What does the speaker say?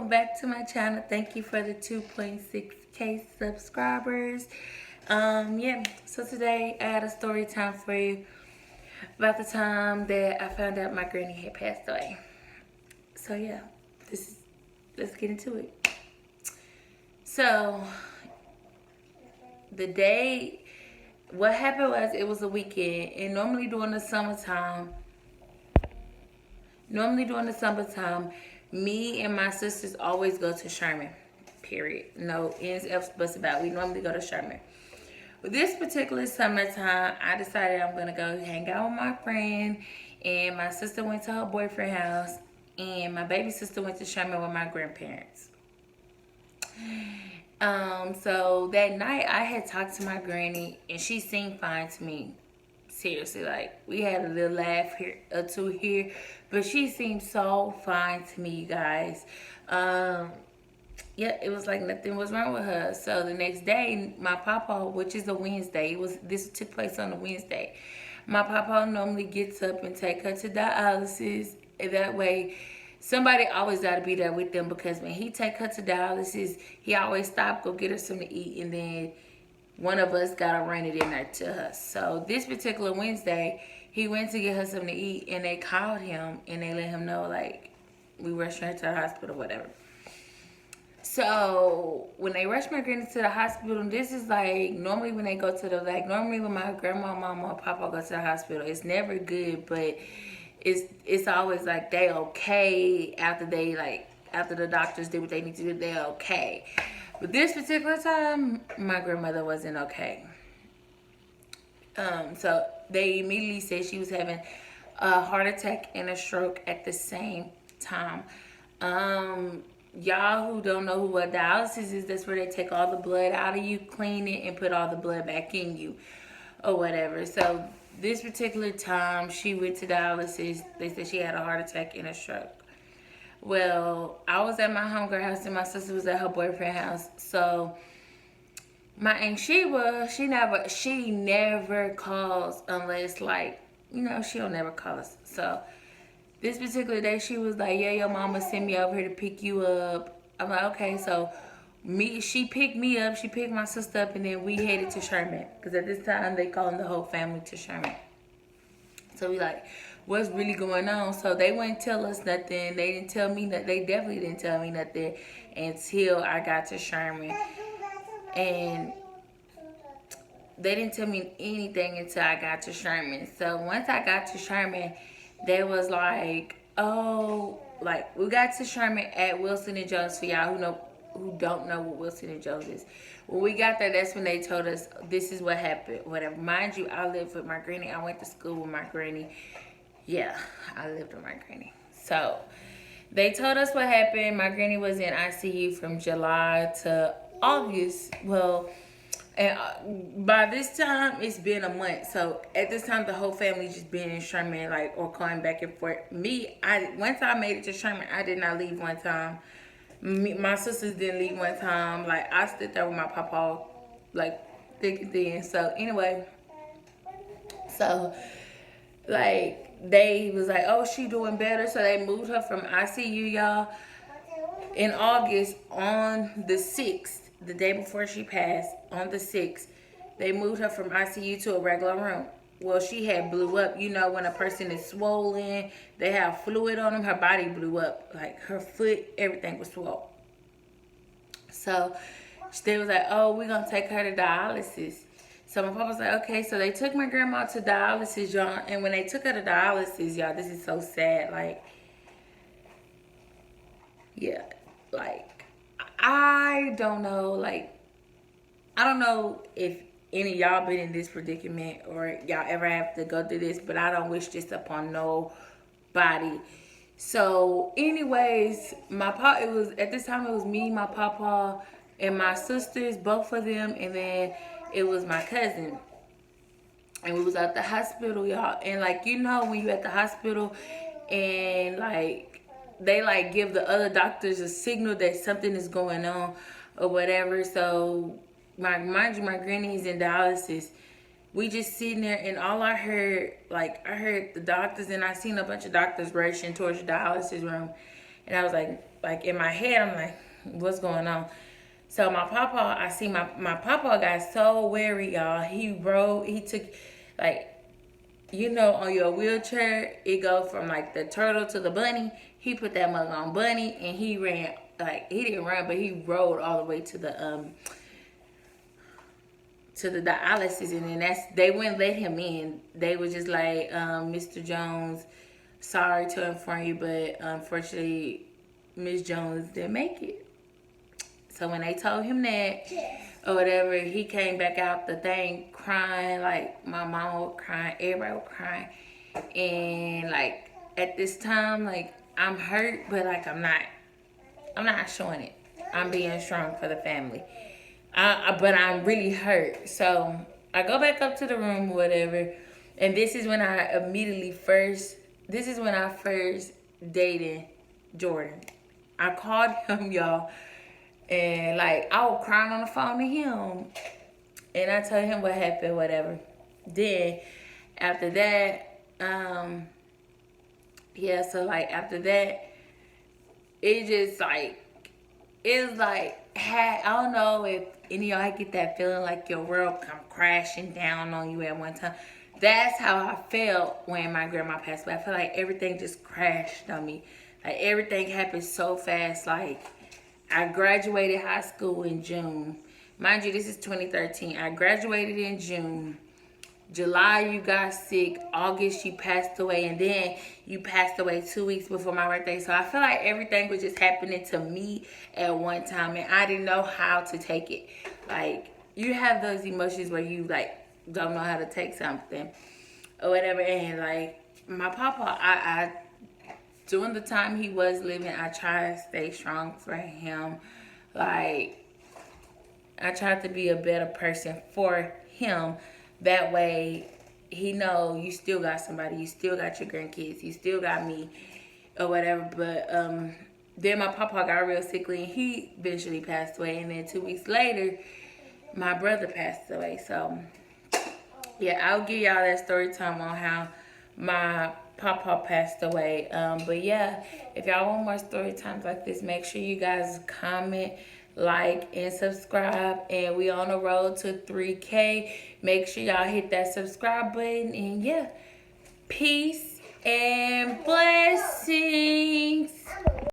welcome back to my channel. Thank you for the 2.6K subscribers. Yeah, so today I had a story time for you about the time that I found out my granny had passed away. So yeah, let's get into it. So the day, what happened was it was a weekend, and normally during the summertime, me and my sisters always go to Sherman. Period. No ends, ifs, buts about. We normally go to Sherman. But this particular summertime, I decided I'm gonna go hang out with my friend, and my sister went to her boyfriend's house, and my baby sister went to Sherman with my grandparents. So that night I had talked to my granny, and she seemed fine to me. Seriously, like, we had a little laugh here or two here, but she seemed so fine to me, you guys. Yeah, it was like nothing was wrong with her. So the next day, my papa, which is a Wednesday, this took place on a Wednesday. My papa normally gets up and take her to dialysis. And that way, somebody always got to be there with them, because when he take her to dialysis, he always stop, go get her something to eat, and then one of us gotta run it in there to her. So this particular Wednesday, he went to get her something to eat, and they called him and they let him know, like, we rushed her to the hospital, whatever. So when they rushed my granny to the hospital, this is like normally when they go to the, like, normally when my grandma, mama, or papa go to the hospital, it's never good, but it's always like they okay after the doctors did what they need to do, they're okay. But this particular time, my grandmother wasn't okay. So they immediately said she was having a heart attack and a stroke at the same time. Y'all who don't know what dialysis is, that's where they take all the blood out of you, clean it, and put all the blood back in you, or whatever. So this particular time, she went to dialysis. They said she had a heart attack and a stroke. Well, I was at my homegirl house and my sister was at her boyfriend's house. So my Aunt Sheba, she never calls unless, like, she'll never call us. So this particular day, she was like, yeah, your mama sent me over here to pick you up. I'm like, okay. So she picked me up, she picked my sister up, and then we headed to Sherman, because at this time they calling the whole family to Sherman. So we like, what's really going on? So they wouldn't tell us nothing. They didn't tell me that. They definitely didn't tell me nothing until I got to Sherman. And they didn't tell me anything until I got to Sherman. So once I got to Sherman, they was like, oh, like, we got to Sherman at Wilson and Jones. For y'all who don't know what Wilson and Jones is. When we got there, that's when they told us this is what happened. Whatever. Mind you, I lived with my granny. I went to school with my granny. Yeah, I lived with my granny. So they told us what happened. My granny was in ICU from July to August. Well, and by this time, it's been a month. So at this time, the whole family just been in Sherman, like, or going back and forth. Once I made it to Sherman, I did not leave one time. My sisters didn't leave one time. Like, I stood there with my papa, like, thick and thin. So anyway, like, they was like, oh, she doing better. So they moved her from ICU, y'all, in August on the 6th, the day before she passed, on the 6th. They moved her from ICU to a regular room. Well, she had blew up. You know, when a person is swollen, they have fluid on them. Her body blew up. Like, her foot, everything was swollen. So they was like, oh, we're going to take her to dialysis. So my papa was like, okay. So they took my grandma to dialysis, y'all. And when they took her to dialysis, y'all, this is so sad. Like, yeah, like, I don't know. Like, I don't know if any of y'all been in this predicament or y'all ever have to go through this, but I don't wish this upon nobody. So anyways, at this time it was me, my papa, and my sisters, both of them, and then it was my cousin. And we was at the hospital, y'all. And, like, when you at the hospital and, like, they, like, give the other doctors a signal that something is going on or whatever. So mind you, my granny's in dialysis. We just sitting there, and all I heard the doctors, and I seen a bunch of doctors rushing towards the dialysis room. And I was like in my head, I'm like, what's going on? So my papa, I see my papa got so weary, y'all. He took, like, you know, on your wheelchair, it go from like the turtle to the bunny. He put that mug on bunny, and he ran, like, he didn't run, but he rode all the way to the dialysis, and then they wouldn't let him in. They were just like, Mr. Jones, sorry to inform you, but unfortunately, Miss Jones didn't make it. So when they told him that or whatever, he came back out the thing crying, like my mom was crying, everybody was crying. And like at this time, like I'm hurt, but like I'm not showing it. I'm being strong for the family. But I'm really hurt. So I go back up to the room or whatever. And this is when I first dated Jordan. I called him, y'all. And like I was crying on the phone to him, and I told him what happened, whatever. Then after that, so like after that, it just like it's like I don't know if any of y'all get that feeling like your world come crashing down on you at one time. That's how I felt when my grandma passed away. I feel like everything just crashed on me. Like everything happened so fast. Like I graduated high school in June. Mind you, this is 2013. I graduated in June. July, you got sick. August, you passed away. And then you passed away 2 weeks before my birthday. So I feel like everything was just happening to me at one time. And I didn't know how to take it. Like, you have those emotions where you, like, don't know how to take something or whatever. And, like, my papa, I during the time he was living, I tried to stay strong for him. Like, I tried to be a better person for him. That way, he know you still got somebody. You still got your grandkids. You still got me or whatever. But then my papa got real sickly, and he eventually passed away. And then 2 weeks later, my brother passed away. So, yeah, I'll give y'all that story time on how my papa passed away. But yeah, if y'all want more story times like this, make sure you guys comment, like, and subscribe. And we on the road to 3K. Make sure y'all hit that subscribe button. And yeah, peace and blessings.